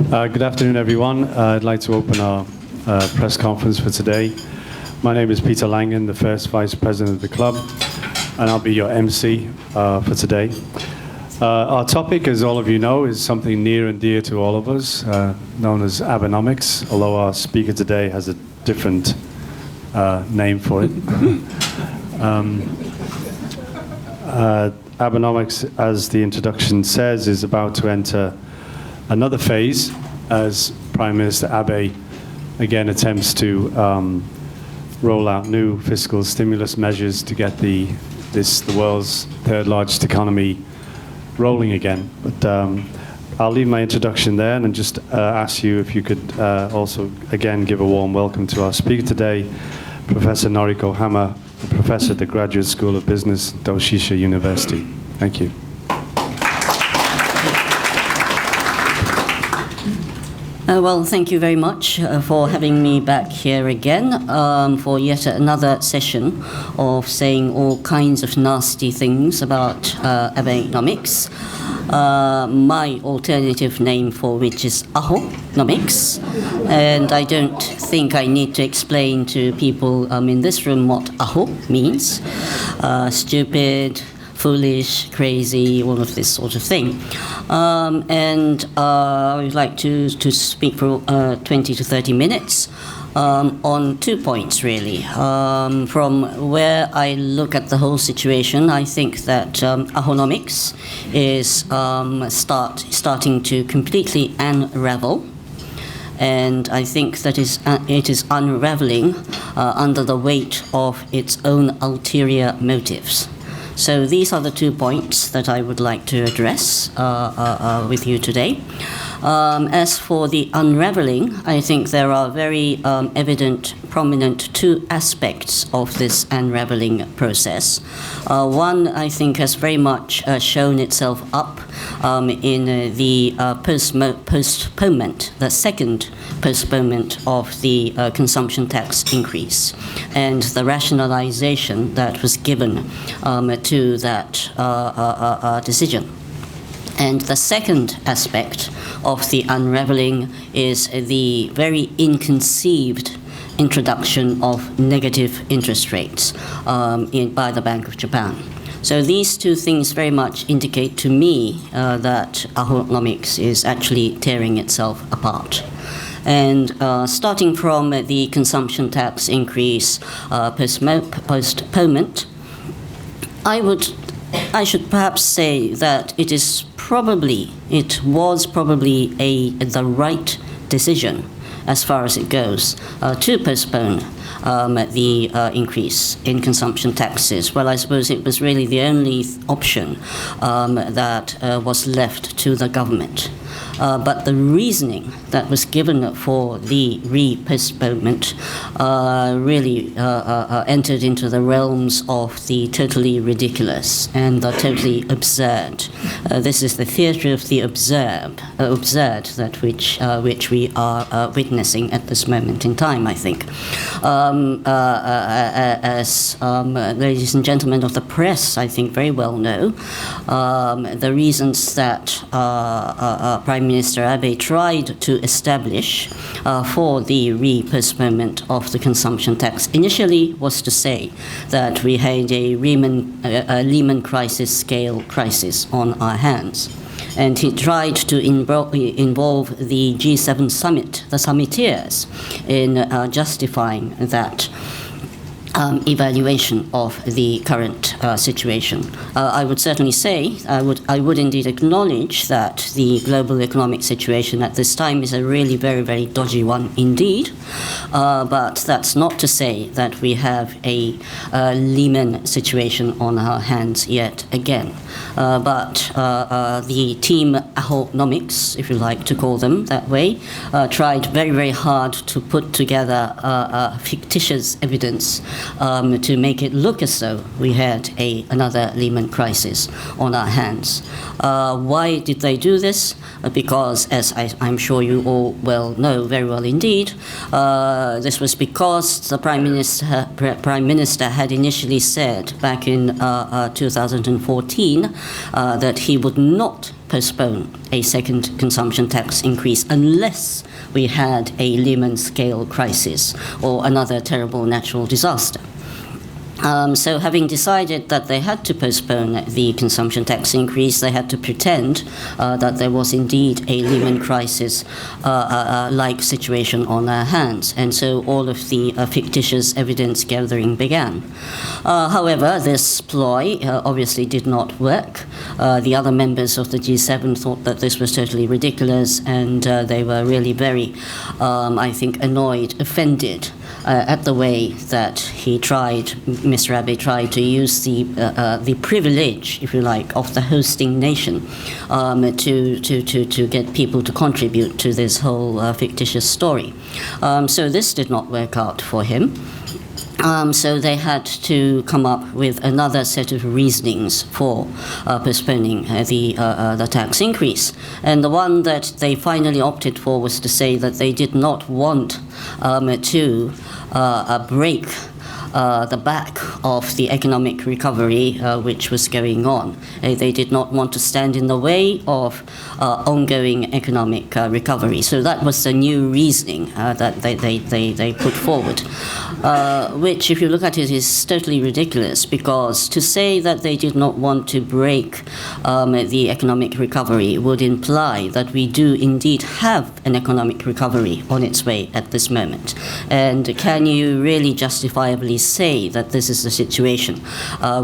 Good afternoon, everyone. I'd like to open our press conference for today. My name is Peter Langen, the first Vice President of the club, and I'll be your MC for today. Our topic, as all of you know, is something near and dear to all of us, known as Abenomics, although our speaker today has a different name for it. Abenomics, as the introduction says, is about to enter another phase as Prime Minister Abe again attempts to roll out new fiscal stimulus measures to get the world's third largest economy rolling again. But I'll leave my introduction there and just ask you if you could also again give a warm welcome to our speaker today, Professor Noriko Hama, a professor at the Graduate School of Business, Doshisha University. Thank you. Well, thank you very much for having me back here again for yet another session of saying all kinds of nasty things about Abenomics. My alternative name for which is Ahonomics, and I don't think I need to explain to people in this room what Aho means. Stupid, foolish, crazy, all of this sort of thing. I would like to speak for 20 to 30 minutes on 2 points, really. From where I look at the whole situation, I think that Ahonomics is starting to completely unravel. And I think that it is unraveling under the weight of its own ulterior motives. So these are the 2 points that I would like to address with you today. As for the unraveling, I think there are very evident, prominent 2 aspects of this unraveling process. One, I think, has very much shown itself up in the postponement, the second postponement of the consumption tax increase, and the rationalization that was given to that decision. And the second aspect of the unraveling is the very inconceived introduction of negative interest rates by the Bank of Japan. So these 2 things very much indicate to me that Ahonomics is actually tearing itself apart. And starting from the consumption tax increase postponement, I should perhaps say that it was probably the right decision, as far as it goes, to postpone the increase in consumption taxes. Well, I suppose it was really the only option that was left to the government. But the reasoning that was given for the postponement really entered into the realms of the totally ridiculous and the totally absurd. This is the theatre of the absurd that which we are witnessing at this moment in time, I think. As ladies and gentlemen of the press, I think, very well know, the reasons that Prime Minister Abe tried to establish for the postponement of the consumption tax initially was to say that we had a Lehman crisis scale crisis on our hands. And he tried to involve the G7 summit, the summiteers, in justifying that evaluation of the current situation. I would certainly say, I would indeed acknowledge that the global economic situation at this time is a really very, very dodgy one indeed. But that's not to say that we have a Lehman situation on our hands yet again. But the team Ahonomics, if you like to call them that way, tried very, very hard to put together fictitious evidence to make it look as though we had another Lehman crisis on our hands. Why did they do this? Because, as I'm sure you all well know very well indeed, this was because the Prime Minister had initially said back in 2014 that he would not postpone a second consumption tax increase unless we had a Lehman-scale crisis or another terrible natural disaster. So having decided that they had to postpone the consumption tax increase, they had to pretend that there was indeed a Lehman crisis-like situation on their hands. And so all of the fictitious evidence gathering began. However, this ploy obviously did not work. The other members of the G7 thought that this was totally ridiculous, and they were really very, I think, annoyed, offended at the way that Mr. Abe tried to use the privilege, if you like, of the hosting nation to get people to contribute to this whole fictitious story. So this did not work out for him. So they had to come up with another set of reasonings for postponing the tax increase. And the one that they finally opted for was to say that they did not want to break the back of the economic recovery which was going on. They did not want to stand in the way of ongoing economic recovery. So that was the new reasoning that they put forward, which, if you look at it, is totally ridiculous, because to say that they did not want to break the economic recovery would imply that we do indeed have an economic recovery on its way at this moment. And can you really justifiably say that this is the situation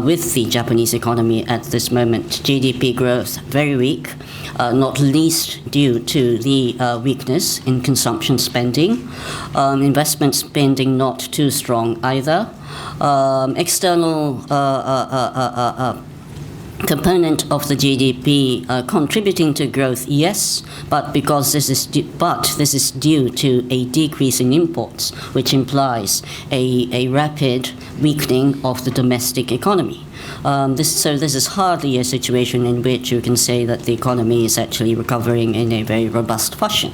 with the Japanese economy at this moment? GDP growth very weak, not least due to the weakness in consumption spending, investment spending not too strong either, external component of the GDP contributing to growth, yes, but because this is due to a decrease in imports, which implies a rapid weakening of the domestic economy. This is hardly a situation in which you can say that the economy is actually recovering in a very robust fashion.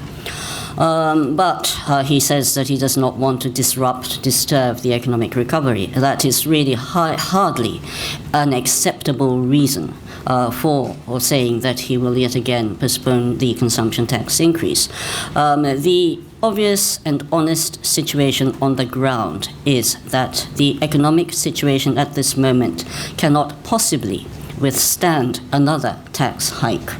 But he says that he does not want to disturb the economic recovery. That is really hardly an acceptable reason for saying that he will yet again postpone the consumption tax increase. The obvious and honest situation on the ground is that the economic situation at this moment cannot possibly withstand another tax hike,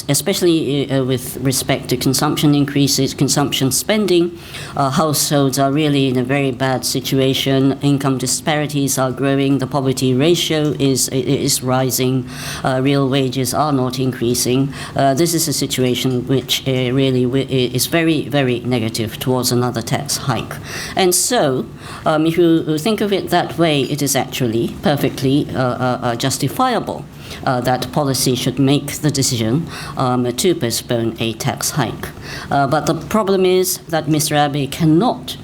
especially with respect to consumption increases, consumption spending. Households are really in a very bad situation. Income disparities are growing. The poverty ratio is rising. Real wages are not increasing. This is a situation which really is very, very negative towards another tax hike. And so, if you think of it that way, it is actually perfectly justifiable that policy should make the decision to postpone a tax hike. But the problem is that Mr. Abe cannot,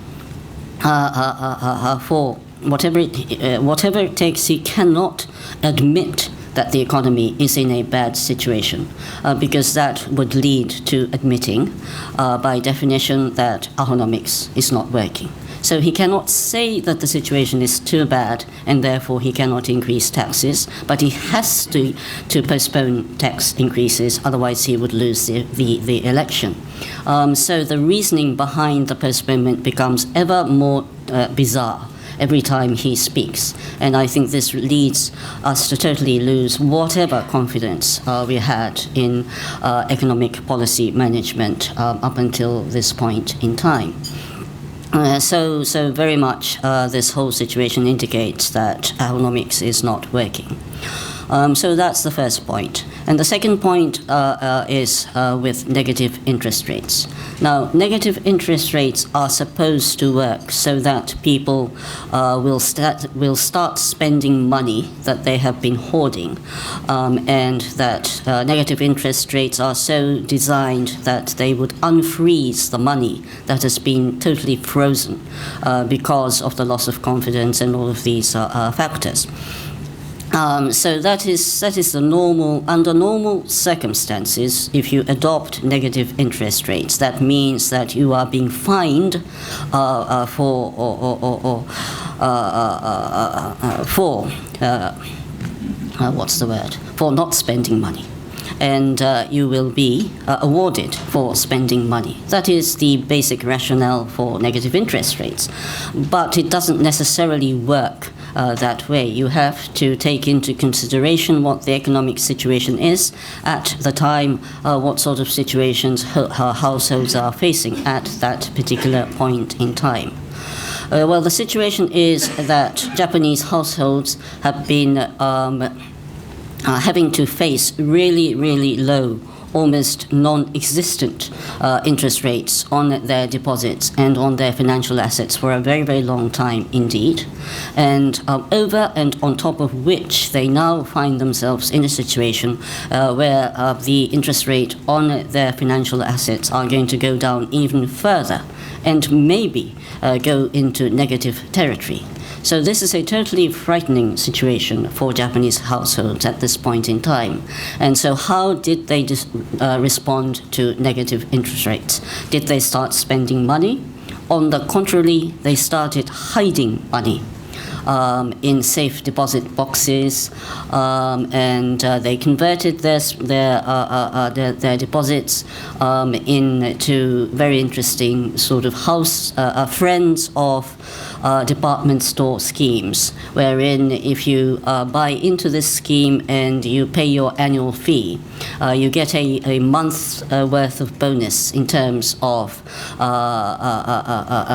for whatever it takes, he cannot admit that the economy is in a bad situation, because that would lead to admitting, by definition, that Abenomics is not working. So he cannot say that the situation is too bad and therefore he cannot increase taxes, but he has to postpone tax increases, otherwise he would lose the election. So the reasoning behind the postponement becomes ever more bizarre every time he speaks. And I think this leads us to totally lose whatever confidence we had in economic policy management up until this point in time. So very much this whole situation indicates that Abenomics is not working. So that's the first point. And the second point is with negative interest rates. Now, negative interest rates are supposed to work so that people will start spending money that they have been hoarding, and that negative interest rates are so designed that they would unfreeze the money that has been totally frozen because of the loss of confidence and all of these factors. So that is the normal. Under normal circumstances, if you adopt negative interest rates, that means that you are being fined for what's the word? For not spending money. and you will be awarded for spending money. That is the basic rationale for negative interest rates. But it doesn't necessarily work that way. You have to take into consideration what the economic situation is at the time, what sort of situations households are facing at that particular point in time. Well, the situation is that Japanese households have been having to face really, really low, almost non-existent interest rates on their deposits and on their financial assets for a very, very long time indeed. And over and on top of which, they now find themselves in a situation where the interest rate on their financial assets are going to go down even further and maybe go into negative territory. So this is a totally frightening situation for Japanese households at this point in time. And so how did they respond to negative interest rates? Did they start spending money? On the contrary, they started hiding money in safe deposit boxes, and they converted their deposits into very interesting sort of friends of department store schemes, wherein if you buy into this scheme and you pay your annual fee, you get a month's worth of bonus in terms of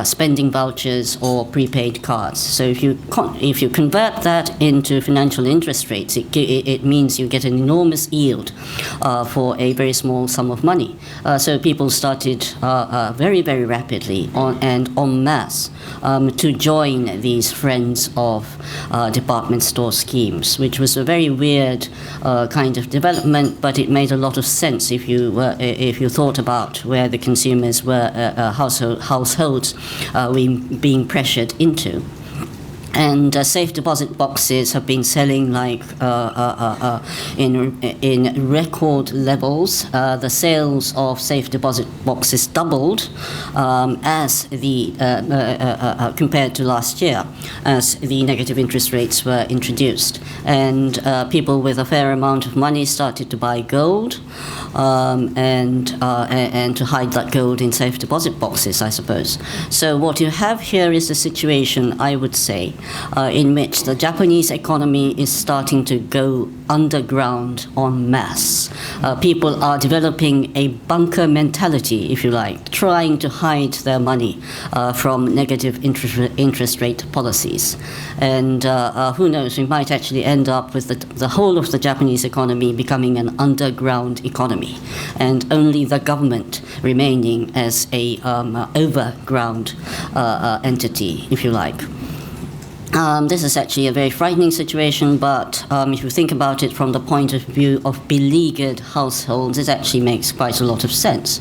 spending vouchers or prepaid cards. So if you convert that into financial interest rates, it means you get an enormous yield for a very small sum of money. So people started very, very rapidly and en masse to join these friends of department store schemes, which was a very weird kind of development, but it made a lot of sense if you thought about where the consumers were, households being pressured into. And safe deposit boxes have been selling like in record levels. The sales of safe deposit boxes doubled as compared to last year, as the negative interest rates were introduced. And people with a fair amount of money started to buy gold and to hide that gold in safe deposit boxes, I suppose. So what you have here is a situation, I would say, in which the Japanese economy is starting to go underground en masse. People are developing a bunker mentality, if you like, trying to hide their money from negative interest rate policies. And who knows, we might actually end up with the whole of the Japanese economy becoming an underground economy, and only the government remaining as a overground entity, if you like. This is actually a very frightening situation, but if you think about it from the point of view of beleaguered households, it actually makes quite a lot of sense.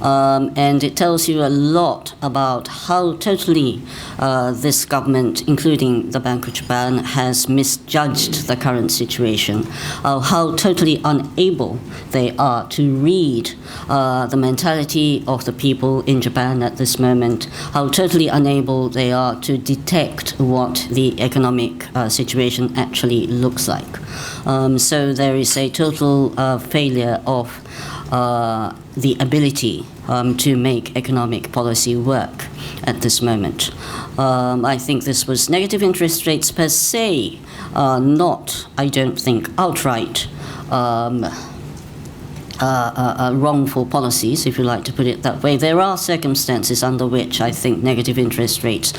And it tells you a lot about how totally this government, including the Bank of Japan, has misjudged the current situation, how totally unable they are to read the mentality of the people in Japan at this moment, how totally unable they are to detect what the economic situation actually looks like. So there is a total failure of the ability to make economic policy work at this moment. I think this was negative interest rates per se, not, I don't think, outright wrongful policies, if you like to put it that way. There are circumstances under which I think negative interest rates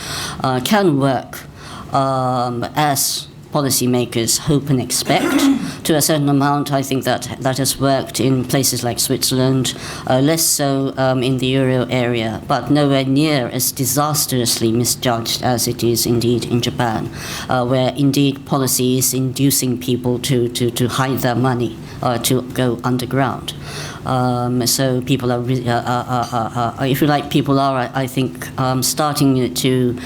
can work as policymakers hope and expect. To a certain amount, I think that has worked in places like Switzerland, less so in the euro area, but nowhere near as disastrously misjudged as it is indeed in Japan, where indeed policy is inducing people to hide their money, to go underground. So people are, if you like, people are, I think, starting to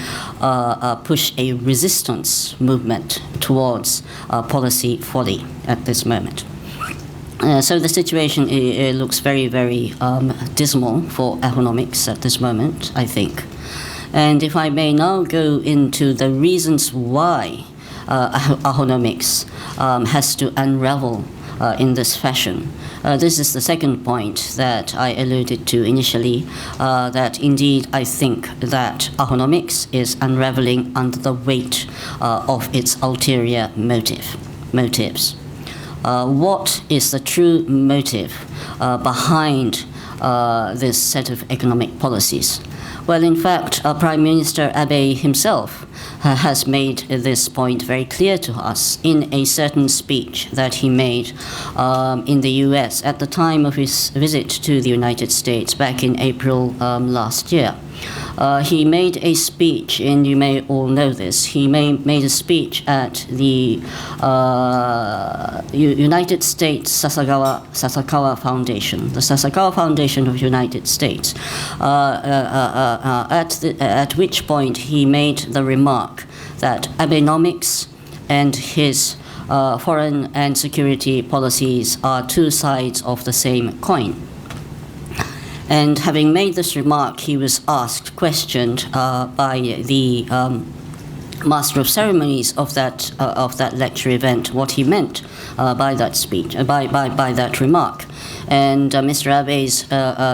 push a resistance movement towards policy folly at this moment. So the situation looks very, very dismal for Abenomics at this moment, I think. And if I may now go into the reasons why Abenomics has to unravel in this fashion. This is the second point that I alluded to initially, that indeed I think that Abenomics is unraveling under the weight of its ulterior motives. What is the true motive behind this set of economic policies? Well, in fact, Prime Minister Abe himself has made this point very clear to us in a certain speech that he made in the US at the time of his visit to the United States back in April last year. He made a speech, and you may all know this, he made a speech at the United States Sasakawa Foundation, the Sasakawa Foundation of the United States, at which point he made the remark that Abenomics and his foreign and security policies are two sides of the same coin. And having made this remark, he was questioned by the Master of Ceremonies of that lecture event, what he meant by that speech, by that remark. And Mr. Abe's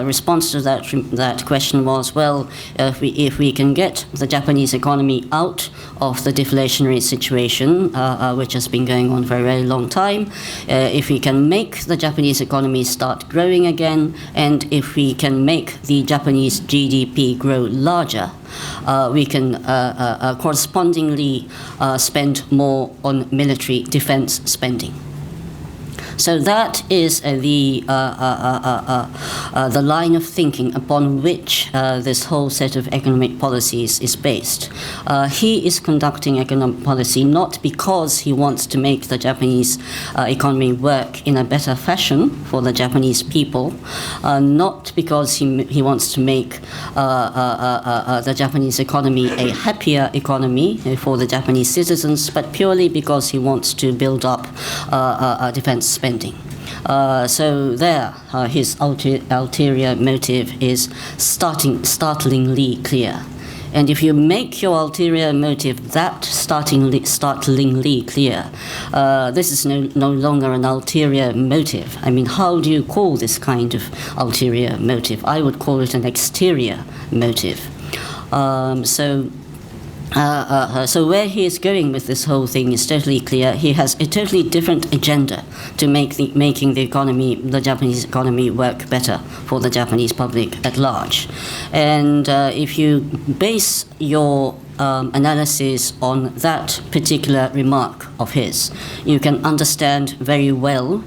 response to that question was, well, if we can get the Japanese economy out of the deflationary situation, which has been going on for a very long time, if we can make the Japanese economy start growing again, and if we can make the Japanese GDP grow larger, we can correspondingly spend more on military defense spending. So that is the line of thinking upon which this whole set of economic policies is based. He is conducting economic policy not because he wants to make the Japanese economy work in a better fashion for the Japanese people, not because he wants to make the Japanese economy a happier economy for the Japanese citizens, but purely because he wants to build up defense spending. So there, his ulterior motive is startlingly clear. And if you make your ulterior motive that startlingly clear, this is no longer an ulterior motive. I mean, how do you call this kind of ulterior motive? I would call it an exterior motive. So where he is going with this whole thing is totally clear. He has a totally different agenda to making the Japanese economy work better for the Japanese public at large. And if you base your analysis on that particular remark of his, you can understand very well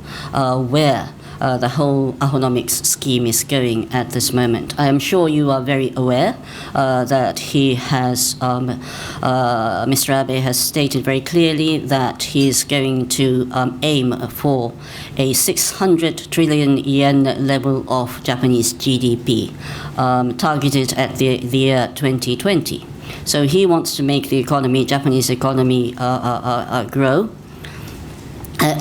where the whole Abenomics scheme is going at this moment. I am sure you are very aware that he has, Mr. Abe has stated very clearly that he is going to aim for a 600 trillion yen level of Japanese GDP, targeted at the year 2020. So he wants to make the Japanese economy grow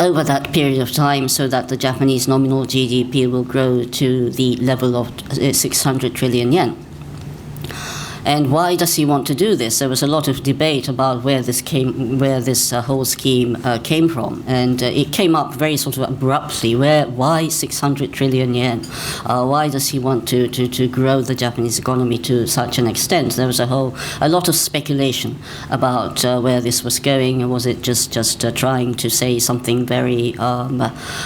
over that period of time, so that the Japanese nominal GDP will grow to the level of 600 trillion yen. And why does he want to do this? There was a lot of debate about where this whole scheme came from, and it came up very sort of abruptly. Why 600 trillion yen? Why does he want to grow the Japanese economy to such an extent? There was a lot of speculation about where this was going. Was it just trying to say something very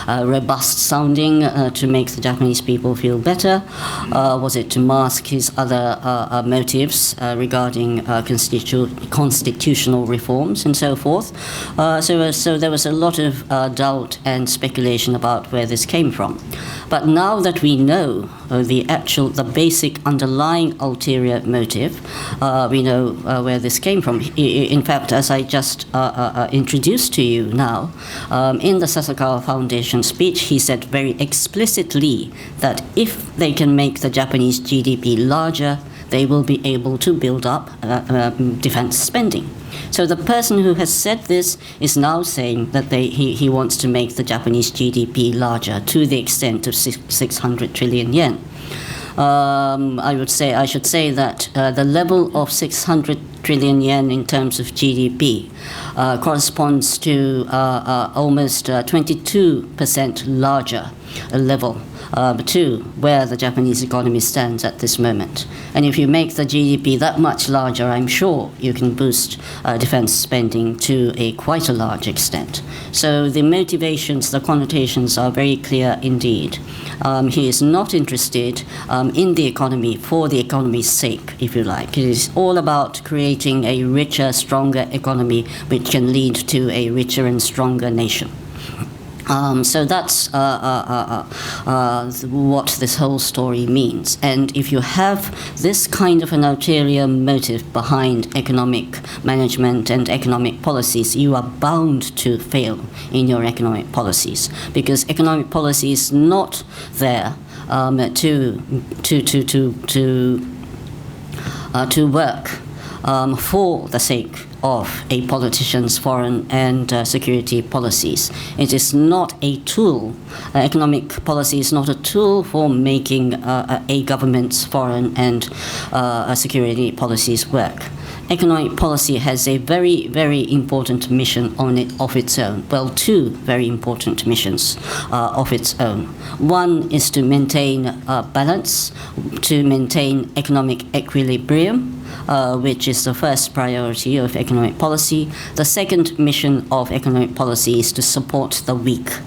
robust sounding to make the Japanese people feel better? Was it to mask his other motives regarding constitutional reforms and so forth? So there was a lot of doubt and speculation about where this came from. But now that we know the basic underlying ulterior motive, we know where this came from. In fact, as I just introduced to you now, in the Sasakawa Foundation speech, he said very explicitly that if they can make the Japanese GDP larger, they will be able to build up defense spending. So the person who has said this is now saying that he wants to make the Japanese GDP larger to the extent of 600 trillion yen. I should say that the level of 600 trillion yen in terms of GDP, corresponds to almost 22% larger level to where the Japanese economy stands at this moment. And if you make the GDP that much larger, I'm sure you can boost defense spending to quite a large extent. So the motivations, the connotations are very clear indeed. He is not interested in the economy for the economy's sake, if you like. It is all about creating a richer, stronger economy which can lead to a richer and stronger nation. So that's what this whole story means. And if you have this kind of an ulterior motive behind economic management and economic policies, you are bound to fail in your economic policies, because economic policy is not there to work for the sake of a politician's foreign and security policies. It is not a tool. Economic policy is not a tool for making a government's foreign and security policies work. Economic policy has a very, very important mission on it of its own. Well, two very important missions of its own. One is to maintain balance, to maintain economic equilibrium, which is the first priority of economic policy. The second mission of economic policy is to support the weak.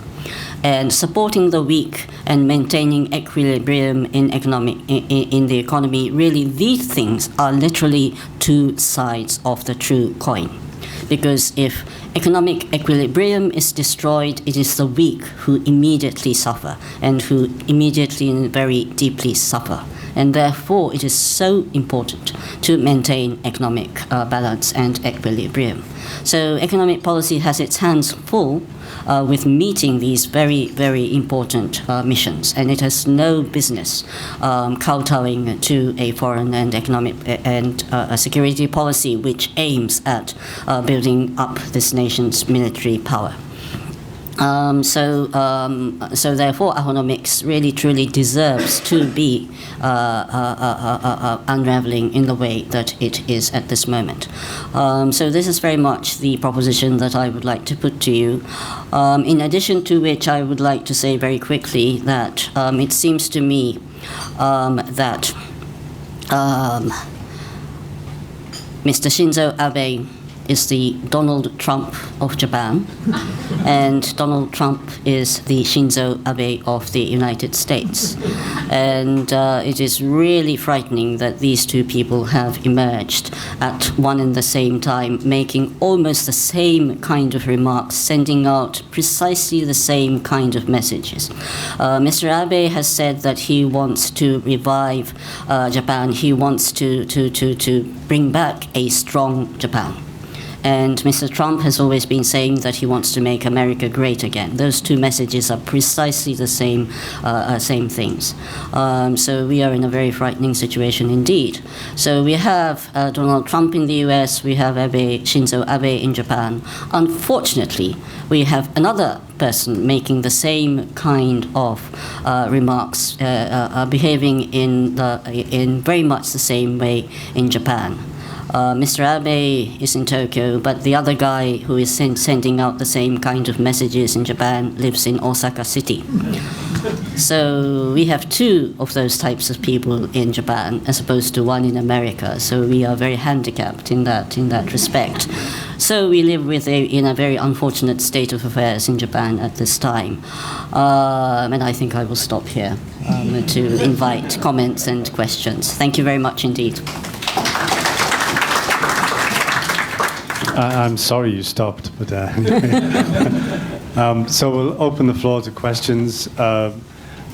And supporting the weak and maintaining equilibrium in the economy, really these things are literally two sides of the true coin. Because if economic equilibrium is destroyed, it is the weak who immediately suffer and who immediately and very deeply suffer. And therefore, it is so important to maintain economic balance and equilibrium. So economic policy has its hands full with meeting these very, very important missions, and it has no business kowtowing to a foreign and economic and a security policy which aims at building up this nation's military power. So therefore, Abenomics really truly deserves to be unraveling in the way that it is at this moment. So this is very much the proposition that I would like to put to you. In addition to which, I would like to say very quickly that it seems to me that Mr. Shinzo Abe is the Donald Trump of Japan, and Donald Trump is the Shinzo Abe of the United States. And it is really frightening that these two people have emerged at one and the same time, making almost the same kind of remarks, sending out precisely the same kind of messages. Mr. Abe has said that he wants to revive Japan. He wants to bring back a strong Japan. And Mr. Trump has always been saying that he wants to make America great again. Those two messages are precisely the same things. So we are in a very frightening situation indeed. So we have Donald Trump in the US, we have Shinzo Abe in Japan. Unfortunately, we have another person making the same kind of remarks, behaving in very much the same way in Japan. Mr. Abe is in Tokyo, but the other guy who is sending out the same kind of messages in Japan lives in Osaka City. So we have two of those types of people in Japan as opposed to one in America. So we are very handicapped in that respect. So we live in a very unfortunate state of affairs in Japan at this time. And I think I will stop here to invite comments and questions. Thank you very much indeed. I'm sorry you stopped, but so we'll open the floor to questions to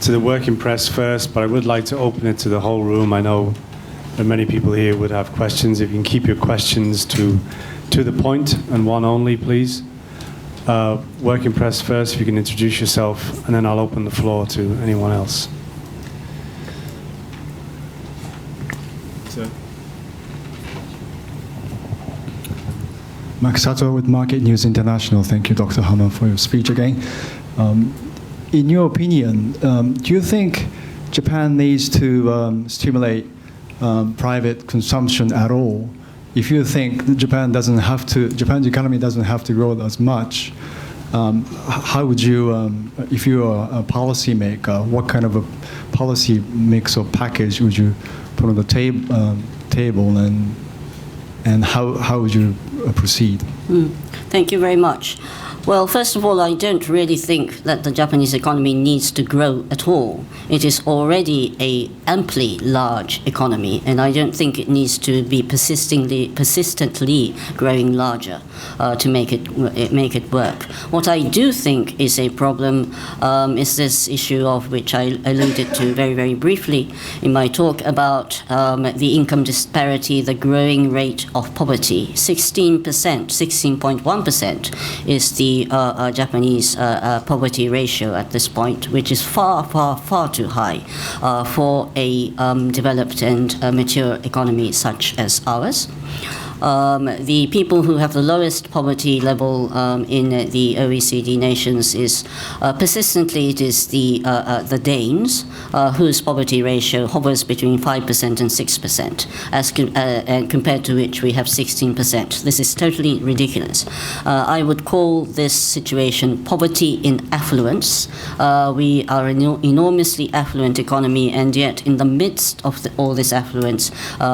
the working press first, but I would like to open it to the whole room. I know that many people here would have questions. If you can keep your questions to the point and one only, please. Working press first, if you can introduce yourself, and then I'll open the floor to anyone else. Max Sato with Market News International. Thank you, Dr. Hama, for your speech again. In your opinion, do you think Japan needs to stimulate private consumption at all if you think that Japan's economy doesn't have to grow as much, how would you, if you are a policymaker, what kind of a policy mix or package would you put on the table, and how would you proceed? Thank you very much. Well, first of all, I don't really think that the Japanese economy needs to grow at all. It is already an amply large economy, and I don't think it needs to be persistently growing larger to make it work. What I do think is a problem is this issue of which I alluded to very, very briefly in my talk about the income disparity, the growing rate of poverty. 16.1% is the Japanese poverty ratio at this point, which is far, far, far too high for a developed and mature economy such as ours. The people who have the lowest poverty level in the OECD nations is persistently it is the Danes, whose poverty ratio hovers between 5% and 6%, and compared to which we have 16%. This is totally ridiculous. I would call this situation poverty in affluence. We are an enormously affluent economy, and yet in the midst of all this affluence,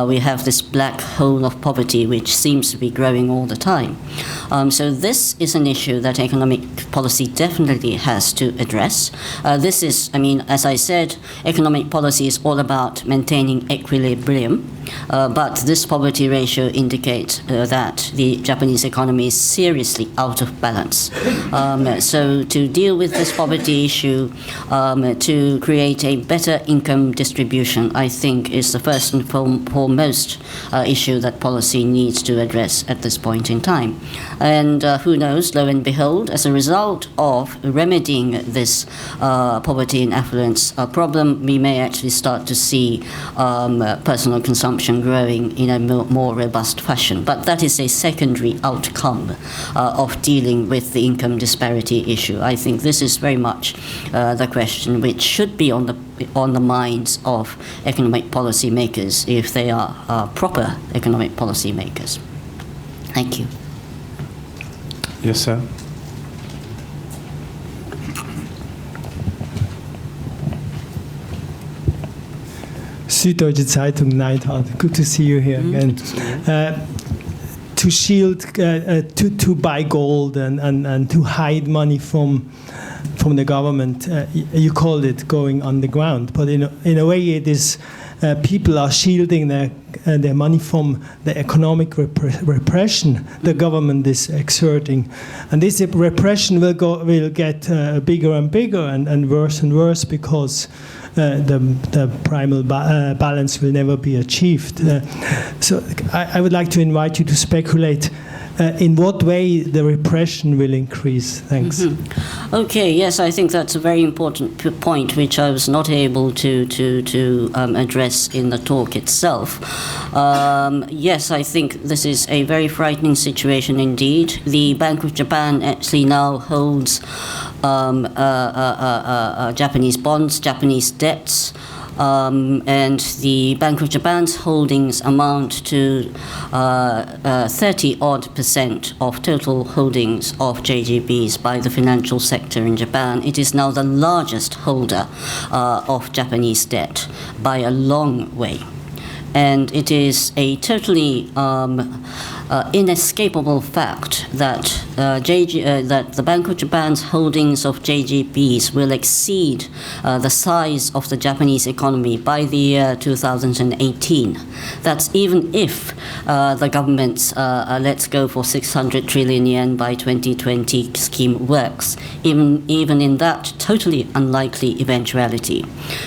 we have this black hole of poverty, which seems to be growing all the time. So this is an issue that economic policy definitely has to address. This is, as I said, economic policy is all about maintaining equilibrium, but this poverty ratio indicates that the Japanese economy is seriously out of balance. So to deal with this poverty issue, to create a better income distribution, I think is the first and foremost issue that policy needs to address at this point in time. And who knows, lo and behold, as a result of remedying this poverty and affluence problem, we may actually start to see personal consumption growing in a more robust fashion. But that is a secondary outcome of dealing with the income disparity issue. I think this is very much the question which should be on the minds of economic policy makers if they are proper economic policy makers. Thank you. Yes, sir. Süddeutsche Zeitung, Neidhardt. Good to see you here again. To shield, to buy gold and to hide money from the government, you called it going underground, but in a way it is people are shielding their money from the economic repression the government is exerting, and this repression will get bigger and bigger and worse because the primal balance will never be achieved. So I would like to invite you to speculate in what way the repression will increase. Thanks. Mm-hmm. Okay, yes, I think that's a very important point which I was not able to address in the talk itself. Yes, I think this is a very frightening situation indeed. The Bank of Japan actually now holds Japanese bonds, Japanese debts, and the Bank of Japan's holdings amount to 30-odd% of total holdings of JGBs by the financial sector in Japan. It is now the largest holder of Japanese debt by a long way. And it is a totally inescapable fact that that the Bank of Japan's holdings of JGBs will exceed the size of the Japanese economy by the year 2018. That's even if the government's let's go for 600 trillion yen by 2020 scheme works. Even in that totally unlikely eventuality,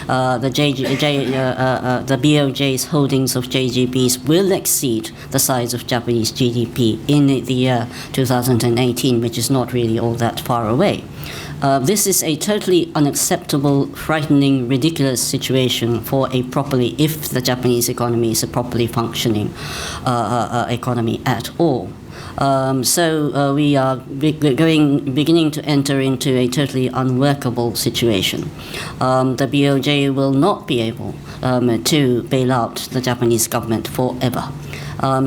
the BOJ's holdings of JGBs will exceed the size of Japanese GDP in the year 2018, which is not really all that far away. This is a totally unacceptable, frightening, ridiculous situation for if the Japanese economy is a properly functioning economy at all. So we are beginning to enter into a totally unworkable situation. The BOJ will not be able to bail out the Japanese government forever.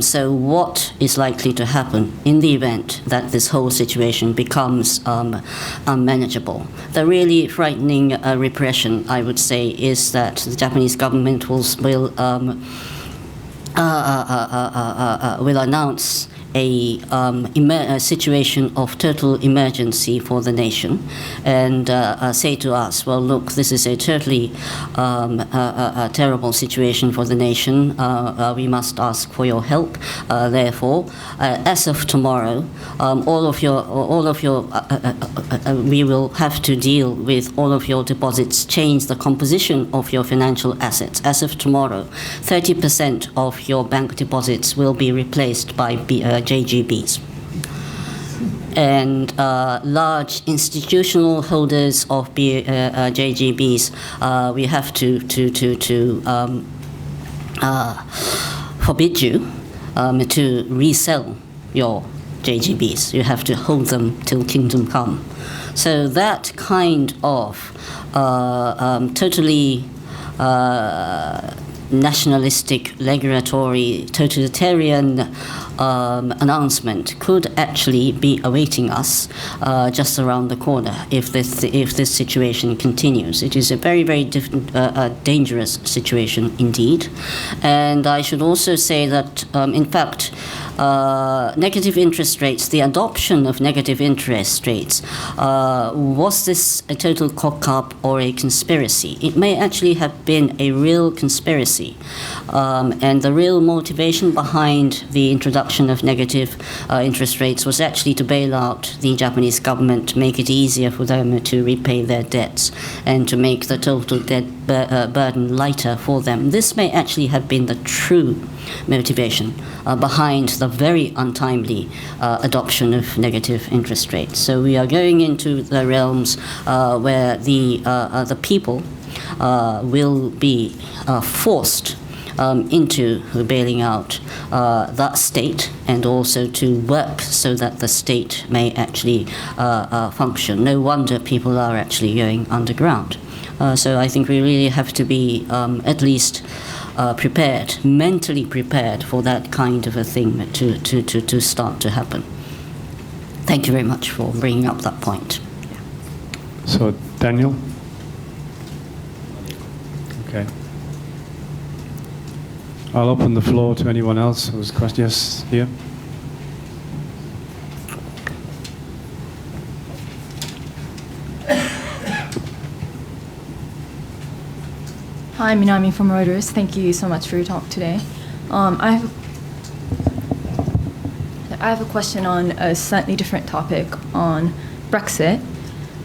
So what is likely to happen in the event that this whole situation becomes unmanageable? The really frightening repression, I would say, is that the Japanese government will announce a situation of total emergency for the nation, and say to us, well, look, this is a totally terrible situation for the nation. We must ask for your help. Therefore, as of tomorrow, we will have to deal with all of your deposits, change the composition of your financial assets. As of tomorrow, 30% of your bank deposits will be replaced by JGBs. And large institutional holders of JGBs, we have to forbid you to resell your JGBs. You have to hold them till kingdom come. So that kind of totally nationalistic, regulatory, totalitarian announcement could actually be awaiting us just around the corner if this situation continues. It is a very, very dangerous situation indeed. And I should also say that, in fact, negative interest rates, the adoption of negative interest rates, was this a total cock-up or a conspiracy? It may actually have been a real conspiracy. And the real motivation behind the introduction of negative interest rates was actually to bail out the Japanese government, make it easier for them to repay their debts, and to make the total debt burden lighter for them. This may actually have been the true motivation behind the very untimely adoption of negative interest rates. So we are going into the realms where the people will be forced into bailing out that state, and also to work so that the state may actually function. No wonder people are actually going underground. So I think we really have to be at least prepared, mentally prepared for that kind of a thing to start to happen. Thank you very much for bringing up that point. So, Daniel? Okay. I'll open the floor to anyone else who has questions. Yes, here. Hi, Minami from Reuters. Thank you so much for your talk today. I have a question on a slightly different topic on Brexit.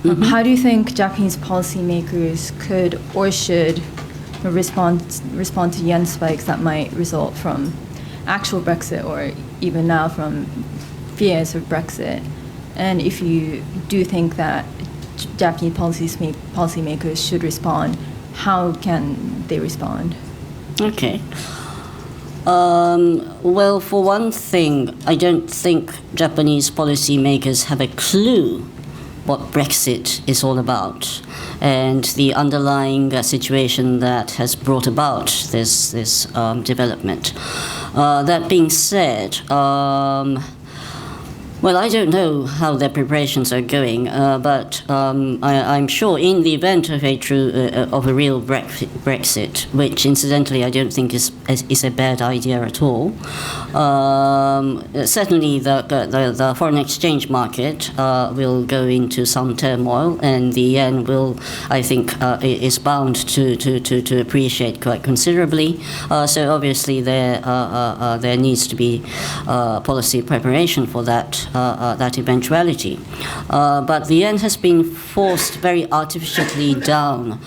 Mm-hmm. How do you think Japanese policymakers could or should respond to yen spikes that might result from actual Brexit, or even now from fears of Brexit? And if you do think that Japanese policymakers should respond, how can they respond? Okay. Well, for one thing, I don't think Japanese policymakers have a clue what Brexit is all about, and the underlying situation that has brought about this development. That being said, well, I don't know how their preparations are going, but I'm sure in the event of a real Brexit, which incidentally I don't think is a bad idea at all. Certainly, the foreign exchange market will go into some turmoil, and the yen will, I think, is bound to appreciate quite considerably. So obviously, there needs to be policy preparation for that eventuality. But the yen has been forced very artificially down,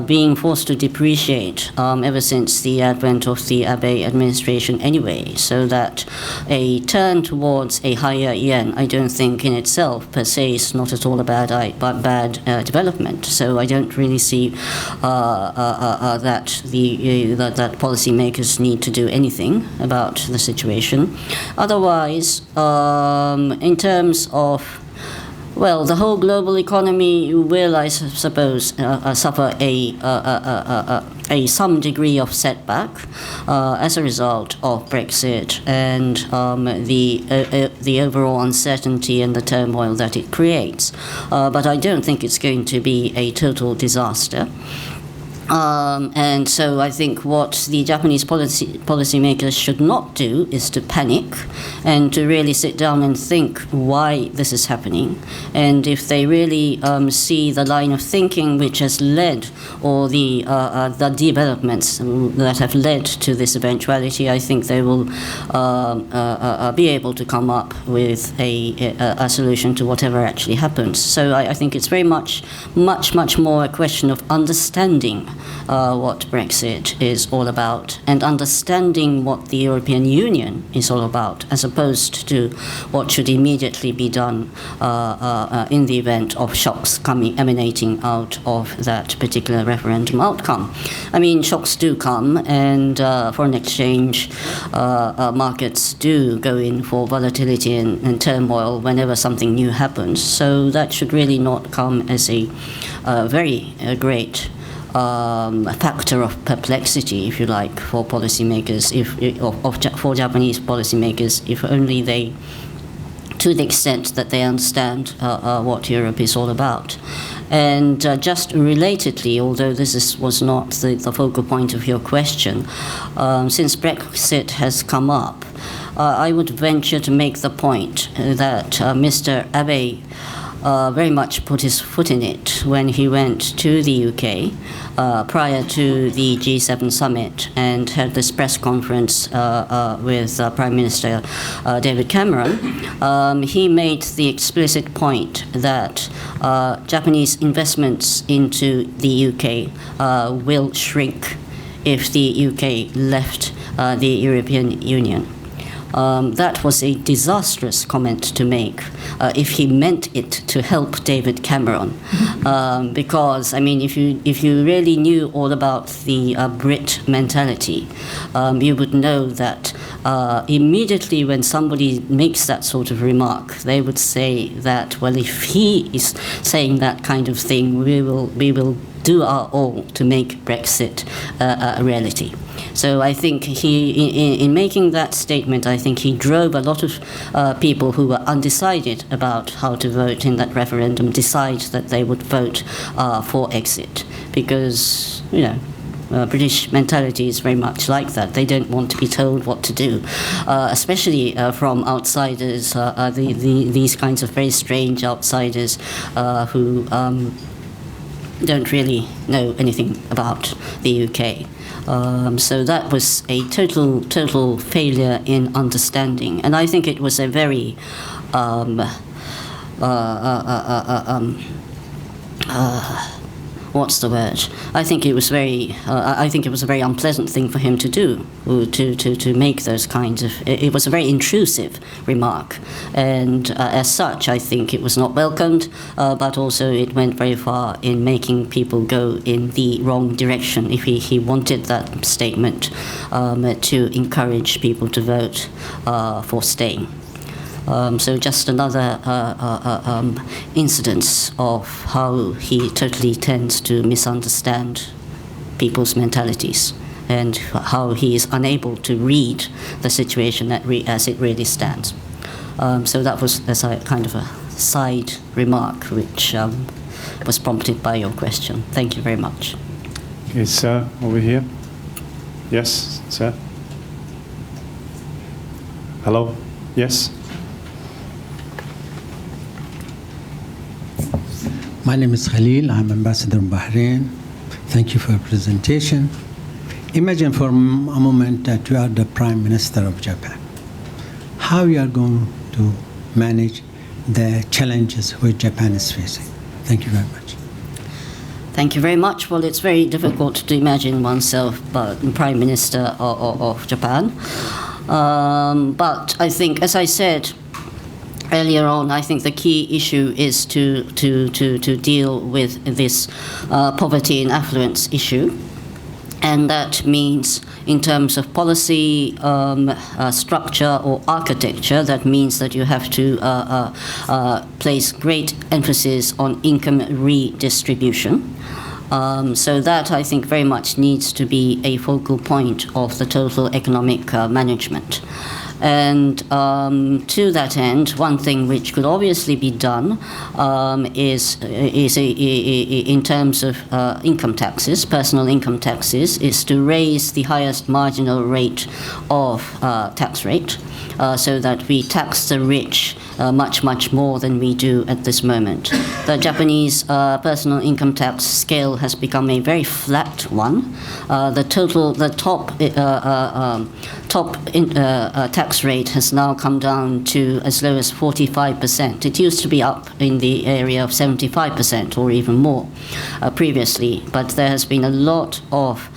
being forced to depreciate ever since the advent of the Abe administration anyway, so that a turn towards a higher yen, I don't think in itself per se is not at all a bad development. So I don't really see that policymakers need to do anything about the situation. Otherwise, in terms of Well, the whole global economy will, I suppose, suffer some degree of setback as a result of Brexit and the overall uncertainty and the turmoil that it creates. But I don't think it's going to be a total disaster. And so I think what the Japanese policymakers should not do is to panic and to really sit down and think why this is happening. And if they really see the line of thinking which has led, or the developments that have led to this eventuality, I think they will be able to come up with a solution to whatever actually happens. So I think it's very much more a question of understanding what Brexit is all about and understanding what the European Union is all about, as opposed to what should immediately be done in the event of shocks emanating out of that particular referendum outcome. I mean, shocks do come, and foreign exchange markets do go in for volatility and turmoil whenever something new happens. So that should really not come as a very great factor of perplexity, if you like, for policymakers, for Japanese policymakers, if only they, to the extent that they understand what Europe is all about. And just relatedly, although this was not the focal point of your question, since Brexit has come up, I would venture to make the point that Mr. Abe very much put his foot in it when he went to the UK prior to the G7 summit and had this press conference with Prime Minister David Cameron. He made the explicit point that Japanese investments into the UK will shrink if the UK left the European Union. That was a disastrous comment to make if he meant it to help David Cameron. Because, I mean, if you really knew all about the Brit mentality, you would know that immediately when somebody makes that sort of remark, they would say that, well, if he is saying that kind of thing, we will do our all to make Brexit a reality. So I think in making that statement, I think he drove a lot of people who were undecided about how to vote in that referendum decide that they would vote for exit, because, you know, British mentality is very much like that. They don't want to be told what to do, especially from outsiders, these kinds of very strange outsiders who don't really know anything about the UK. So that was a total failure in understanding, and I think it was a very what's the word? I think it was very. I think it was a very unpleasant thing for him to do, to make those kinds of. It was a very intrusive remark, and as such, I think it was not welcomed. But also, it went very far in making people go in the wrong direction. If he wanted that statement to encourage people to vote for staying. So just another incidence of how he totally tends to misunderstand people's mentalities and how he is unable to read the situation as it really stands. So that was as a kind of a side remark which was prompted by your question. Thank you very much. Okay, sir, over here. Yes, sir. Hello. Yes. My name is Khalil. I'm ambassador in Bahrain. Thank you for your presentation. Imagine for a moment that you are the Prime Minister of Japan. How you are going to manage the challenges which Japan is facing? Thank you very much. Thank you very much. Well, it's very difficult to imagine oneself Prime Minister of Japan. But I think, as I said earlier on, I think the key issue is to deal with this poverty and affluence issue. And that means, in terms of policy structure or architecture, that means that you have to place great emphasis on income redistribution. So that, I think, very much needs to be a focal point of the total economic management. And to that end, one thing which could obviously be done is in terms of income taxes, personal income taxes, is to raise the highest marginal rate of tax rate, so that we tax the rich much, much more than we do at this moment. The Japanese personal income tax scale has become a very flat one. The top tax rate has now come down to as low as 45%. It used to be up in the area of 75% or even more previously, but there has been a lot of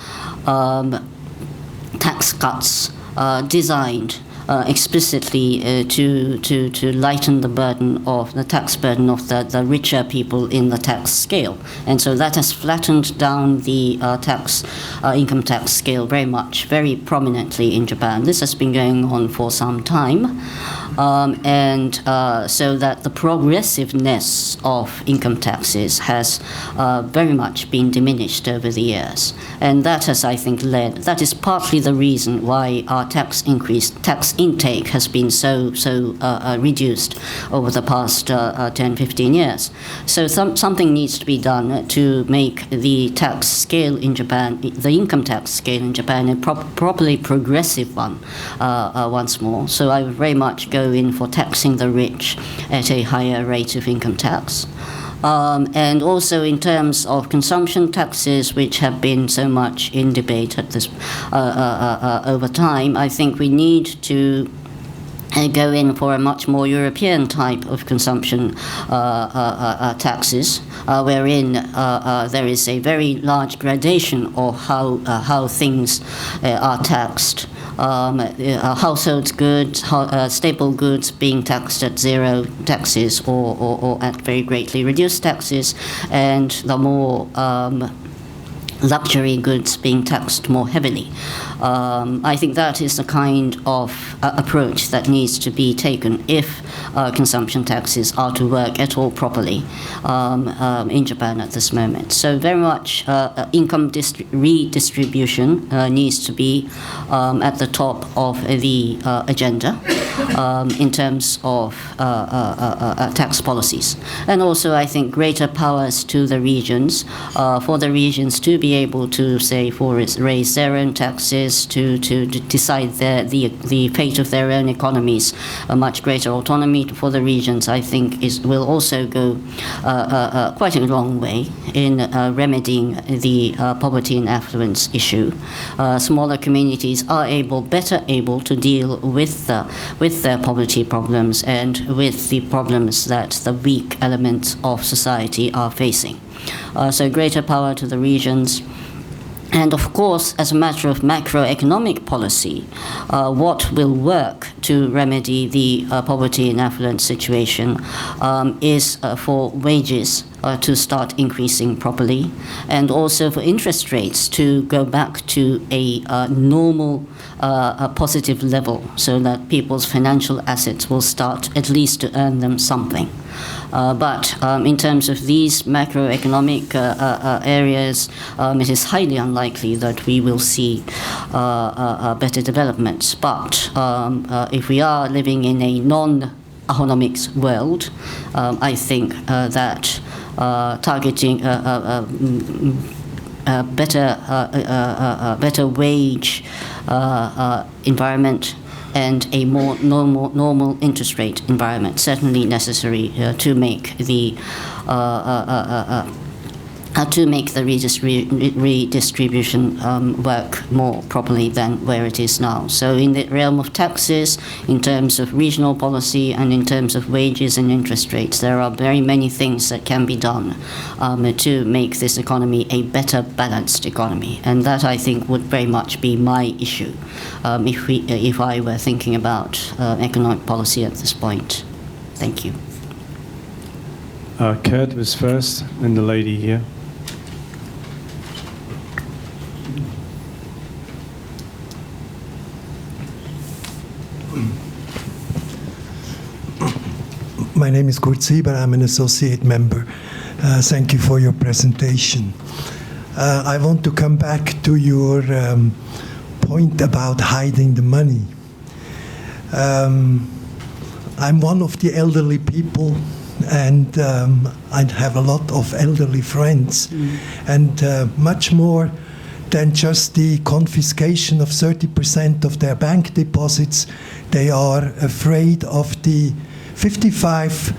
tax cuts designed explicitly to lighten the burden of the tax burden of the richer people in the tax scale, and so that has flattened down the income tax scale very prominently in Japan. This has been going on for some time, and so that the progressiveness of income taxes has very much been diminished over the years, and that has, I think, that is partly the reason why our tax intake has been so reduced over the past 10-15 years. So something needs to be done to make the tax scale in Japan, the income tax scale in Japan, a properly progressive one once more. So I would very much go in for taxing the rich at a higher rate of income tax. And also in terms of consumption taxes, which have been so much in debate at this over time, I think we need to go in for a much more European type of consumption taxes, wherein there is a very large gradation of how things are taxed. Household goods, staple goods being taxed at zero taxes or at very greatly reduced taxes, and the more luxury goods being taxed more heavily. I think that is the kind of approach that needs to be taken if consumption taxes are to work at all properly in Japan at this moment. So very much income redistribution needs to be at the top of the agenda in terms of tax policies. And also, I think, greater powers to the regions, for the regions to be able to, say, raise their own taxes, to decide the fate of their own economies. A much greater autonomy for the regions, I think, will also go quite a long way in remedying the poverty and affluence issue. Smaller communities are better able to deal with their poverty problems and with the problems that the weak elements of society are facing. So greater power to the regions. And of course, as a matter of macroeconomic policy, what will work to remedy the poverty and affluence situation is for wages to start increasing properly, and also for interest rates to go back to a normal, positive level, so that people's financial assets will start at least to earn them something. But in terms of these macroeconomic areas, it is highly unlikely that we will see better developments. But if we are living in a non-Abenomics world, I think that targeting better wage environment and a more normal interest rate environment certainly necessary to make the redistribution work more properly than where it is now. So in the realm of taxes, in terms of regional policy, and in terms of wages and interest rates, there are very many things that can be done to make this economy a better balanced economy. And that, I think, would very much be my issue if I were thinking about economic policy at this point. Thank you. Kurt was first, and the lady here. My name is Kurt Sieber. I'm an associate member. Thank you for your presentation. I want to come back to your point about hiding the money. I'm one of the elderly people, and I have a lot of elderly friends, and much more than just the confiscation of 30% of their bank deposits, they are afraid of the 55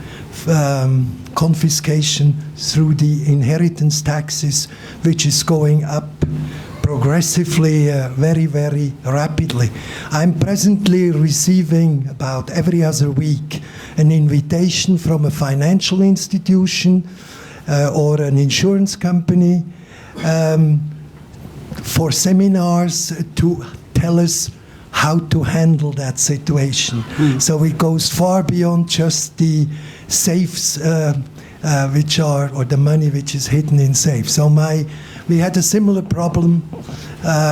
confiscation through the inheritance taxes, which is going up progressively, very, very rapidly. I'm presently receiving about every other week an invitation from a financial institution or an insurance company for seminars to tell us how to handle that situation. So it goes far beyond just the safes which are, or the money which is hidden in safes. So we had a similar problem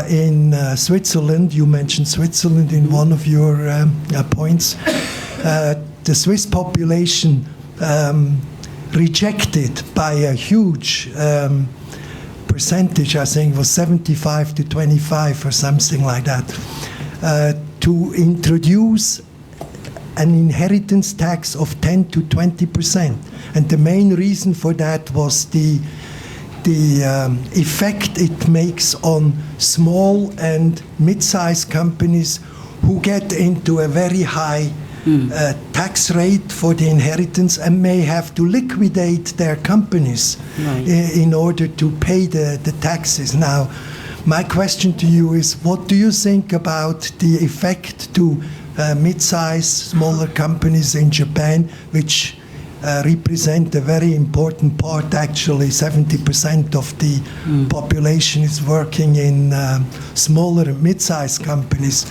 in Switzerland. You mentioned Switzerland in one of your points. The Swiss population rejected by a huge percentage, I think it was 75 to 25 or something like that, to introduce an inheritance tax of 10 to 20%. And the main reason for that was the effect it makes on small and mid-sized companies who get into a very high tax rate for the inheritance and may have to liquidate their companies in order to pay the taxes. Now, my question to you is, what do you think about the effect to mid-sized, smaller companies in Japan, which represent a very important part, actually 70% of the population is working in smaller and mid-sized companies.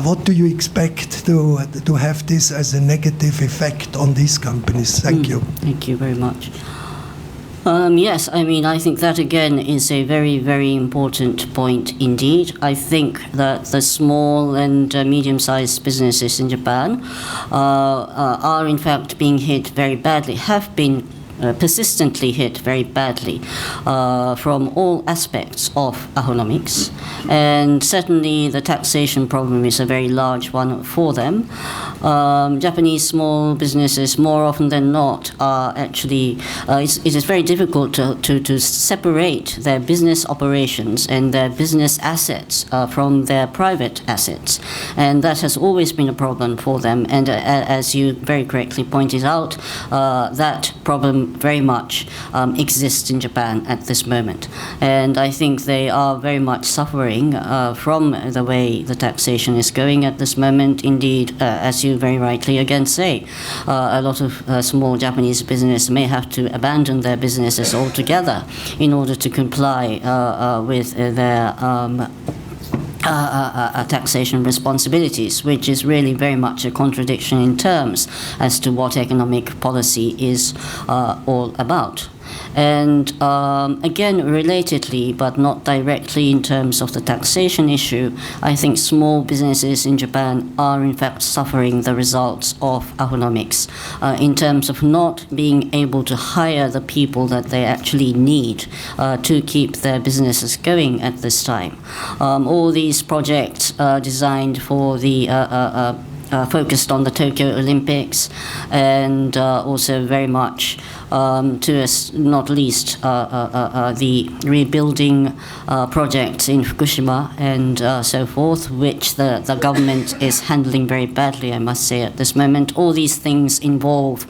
What do you expect to have this as a negative effect on these companies? Thank you. Thank you very much. Yes, I mean, I think that again is a very, very important point indeed. I think that the small and medium-sized businesses in Japan are in fact being hit very badly, have been persistently hit very badly from all aspects of Abenomics. And certainly the taxation problem is a very large one for them. Japanese small businesses, more often than not, are actually, it is very difficult to separate their business operations and their business assets from their private assets. And that has always been a problem for them. And as you very correctly pointed out, that problem very much exists in Japan at this moment. And I think they are very much suffering from the way the taxation is going at this moment. Indeed, as you very rightly again say, a lot of small Japanese business may have to abandon their businesses altogether in order to comply with their taxation responsibilities, which is really very much a contradiction in terms as to what economic policy is all about. And again, relatedly, but not directly in terms of the taxation issue, I think small businesses in Japan are in fact suffering the results of Abenomics in terms of not being able to hire the people that they actually need to keep their businesses going at this time. All these projects designed for the focused on the Tokyo Olympics and also very much to us, not least the rebuilding projects in Fukushima and so forth, which the government is handling very badly, I must say, at this moment. All these things involve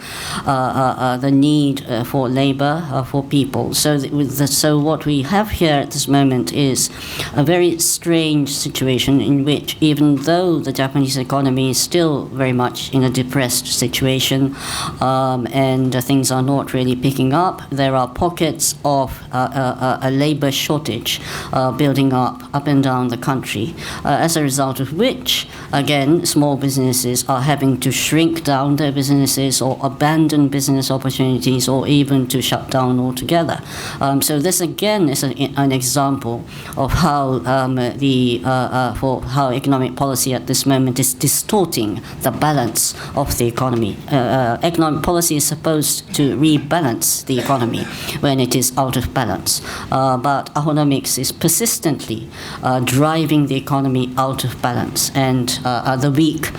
the need for labor, for people. So what we have here at this moment is a very strange situation in which, even though the Japanese economy is still very much in a depressed situation and things are not not really picking up. There are pockets of a labor shortage building up and down the country, as a result of which, again, small businesses are having to shrink down their businesses or abandon business opportunities or even to shut down altogether. So this again is an example of how how economic policy at this moment is distorting the balance of the economy. Economic policy is supposed to rebalance the economy when it is out of balance, but Abenomics is persistently driving the economy out of balance, and the weak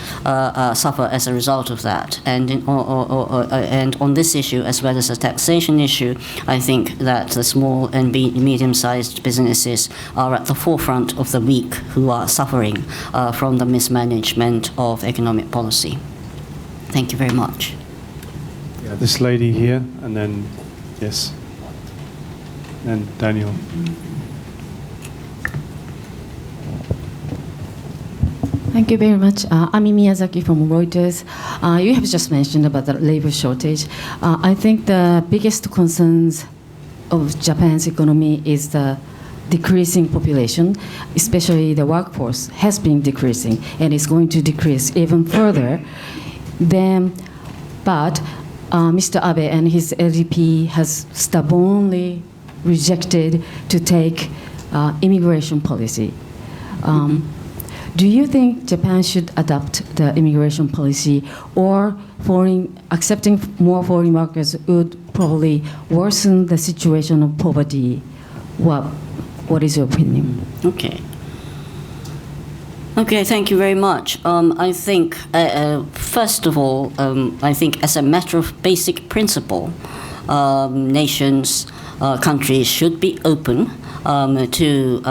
suffer as a result of that. And and on this issue, as well as the taxation issue, I think that the small and medium-sized businesses are at the forefront of the weak who are suffering from the mismanagement of economic policy. Thank you very much. Yeah, this lady here, and then, yes, and Daniel. Thank you very much. I'm Miyazaki from Reuters. You have just mentioned about the labor shortage. I think the biggest concerns of Japan's economy is the decreasing population, especially the workforce has been decreasing and is going to decrease even further. But Mr. Abe and his LDP has stubbornly rejected to take immigration policy. Do you think Japan should adopt the immigration policy, or accepting more foreign workers would probably worsen the situation of poverty? What is your opinion? Okay. Okay, thank you very much. I think, first of all, I think as a matter of basic principle, nations, countries should be open to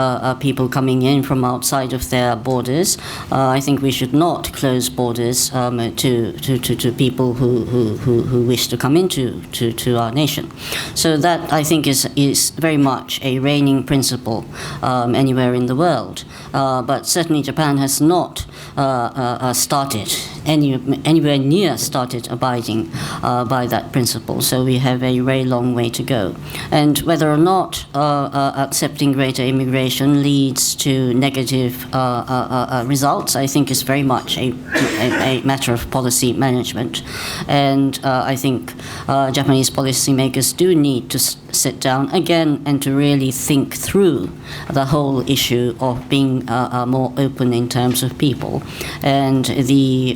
people coming in from outside of their borders. I think we should not close borders to people who wish to come into our nation. So that, I think, is very much a reigning principle anywhere in the world. But certainly Japan has not started anywhere near started abiding by that principle. So we have a very long way to go. And whether or not accepting greater immigration leads to negative results, I think is very much a matter of policy management. And I think Japanese policymakers do need to sit down again and to really think through the whole issue of being more open in terms of people and the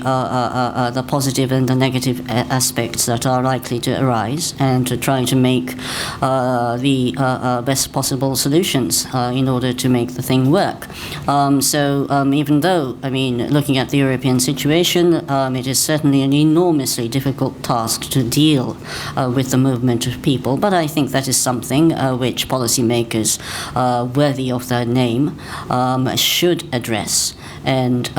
positive and the negative aspects that are likely to arise, and to try to make the best possible solutions in order to make the thing work. So even though, I mean, looking at the European situation, it is certainly an enormously difficult task to deal with the movement of people, but I think that is something which policymakers worthy of their name should address and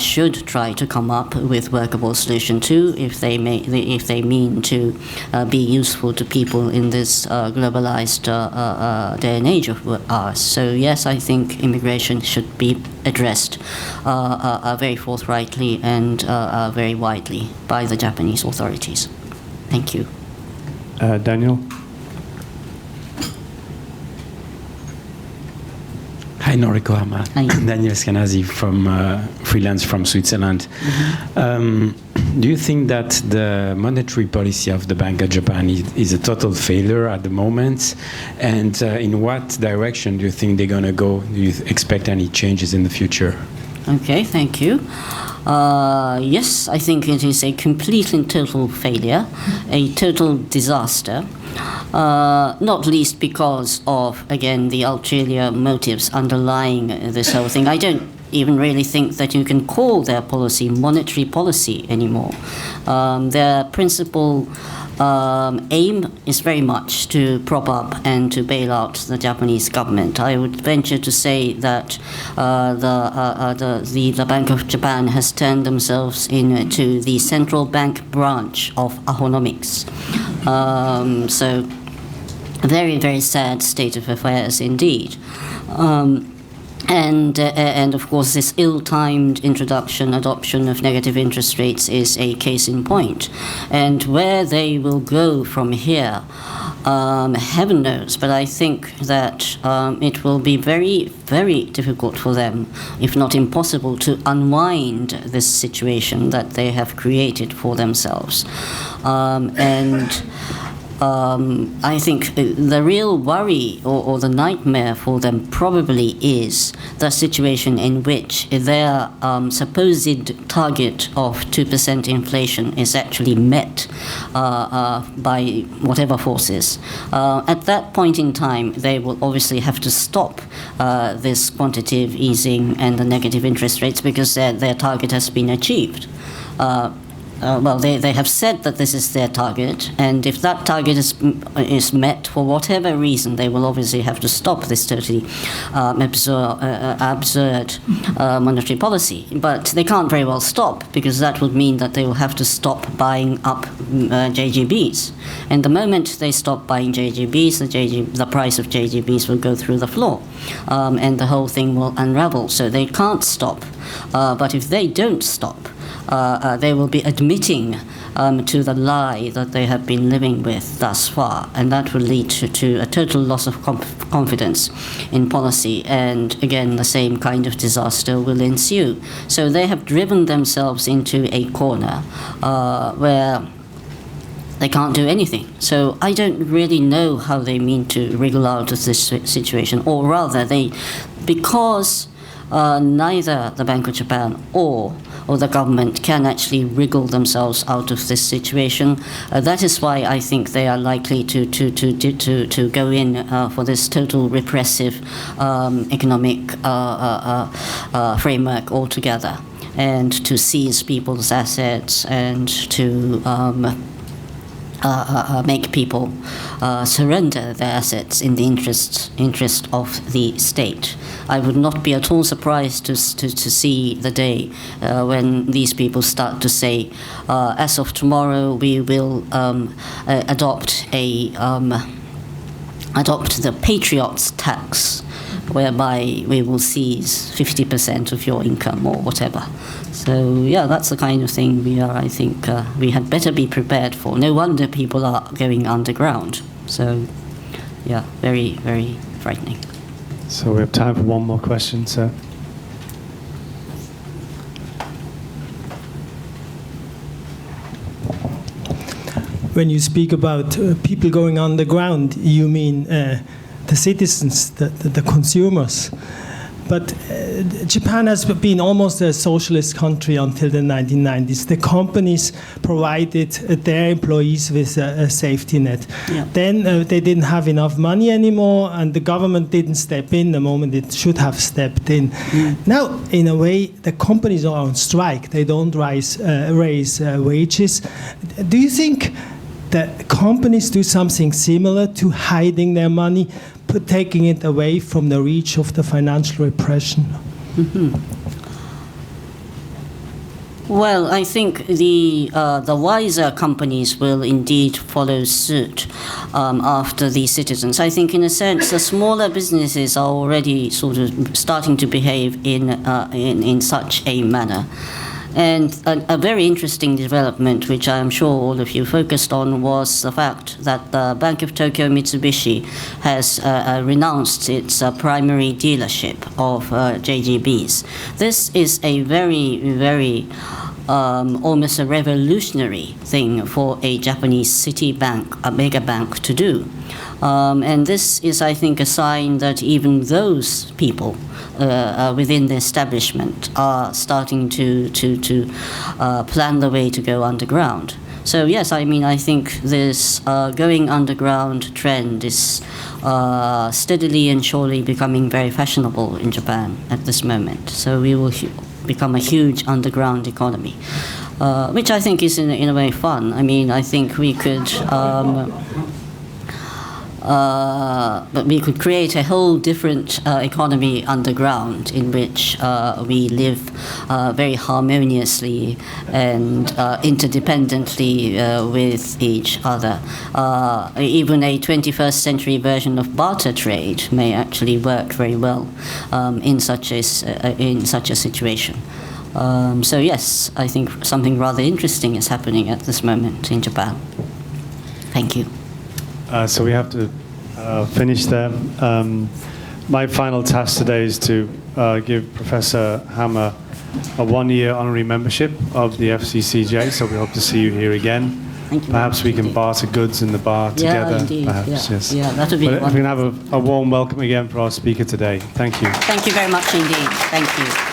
should try to come up with workable solution to, if they mean to be useful to people in this globalized day and age of ours. So yes, I think immigration should be addressed very forthrightly and very widely by the Japanese authorities. Thank you. Daniel? Hi, Noriko Hama. Hi. Daniel Scanazi from freelance from Switzerland. Do you think that the monetary policy of the Bank of Japan is a total failure at the moment? And in what direction do you think they're going to go? Do you expect any changes in the future? Okay, thank you. Yes, I think it is a complete and total failure, a total disaster. Not least because of, again, the ulterior motives underlying this whole thing. I don't even really think that you can call their policy monetary policy anymore. Their principal aim is very much to prop up and to bail out the Japanese government. I would venture to say that the Bank of Japan has turned themselves into the central bank branch of Abenomics. So, a very, very sad state of affairs indeed. And of course, this ill-timed adoption of negative interest rates is a case in point. And where they will go from here, heaven knows. But I think that it will be very, very difficult for them, if not impossible, to unwind this situation that they have created for themselves. I think the real worry or the nightmare for them probably is the situation in which their supposed target of 2% inflation is actually met by whatever forces. At that point in time, they will obviously have to stop this quantitative easing and the negative interest rates because their target has been achieved. Well, they have said that this is their target, and if that target is met for whatever reason, they will obviously have to stop this totally absurd monetary policy. But they can't very well stop, because that would mean that they will have to stop buying up JGBs. And the moment they stop buying JGBs, the price of JGBs will go through the floor, and the whole thing will unravel. So they can't stop. But if they don't stop, they will be admitting to the lie that they have been living with thus far, and that will lead to a total loss of confidence in policy, and again the same kind of disaster will ensue. So they have driven themselves into a corner where they can't do anything. So I don't really know how they mean to wriggle out of this situation, or rather because neither the Bank of Japan or the government can actually wriggle themselves out of this situation. That is why I think they are likely to go in for this total repressive economic framework altogether, and to seize people's assets and to make people surrender their assets in the interest of the state. I would not be at all surprised to see the day when these people start to say, as of tomorrow, we will adopt the Patriot's tax, whereby we will seize 50% of your income or whatever. So yeah, that's the kind of thing I think we had better be prepared for. No wonder people are going underground. So yeah, very, very frightening. So we have time for one more question, sir. When you speak about people going underground, you mean the citizens, the consumers. But Japan has been almost a socialist country until the 1990s. The companies provided their employees with a safety net. Yeah. Then they didn't have enough money anymore, and the government didn't step in the moment it should have stepped in. Now, in a way, the companies are on strike. They don't raise wages. Do you think that companies do something similar to hiding their money, taking it away from the reach of the financial repression? Mm-hmm. Well, I think the wiser companies will indeed follow suit after the citizens. I think, in a sense, the smaller businesses are already sort of starting to behave in such a manner. And a very interesting development, which I am sure all of you focused on, was the fact that the Bank of Tokyo Mitsubishi has renounced its primary dealership of JGBs. This is a very, very almost a revolutionary thing for a Japanese city bank, a mega bank, to do. And this is, I think, a sign that even those people within the establishment are starting to plan the way to go underground. So yes, I mean, I think this going underground trend is steadily and surely becoming very fashionable in Japan at this moment. So we will become a huge underground economy, which I think is in a way fun. I mean, I think we could but we could create a whole different economy underground in which we live very harmoniously and interdependently with each other. Even a 21st century version of barter trade may actually work very well in such a situation. So yes, I think something rather interesting is happening at this moment in Japan. Thank you. So we have to finish there. My final task today is to give Professor Hama a one-year honorary membership of the FCCJ, so we hope to see you here again. Thank you. Perhaps we can barter goods in the bar together. Yeah, indeed. Perhaps, yes. Yeah, that would be But wonderful. we can have a warm welcome again for our speaker today. Thank you. Thank you very much indeed. Thank you.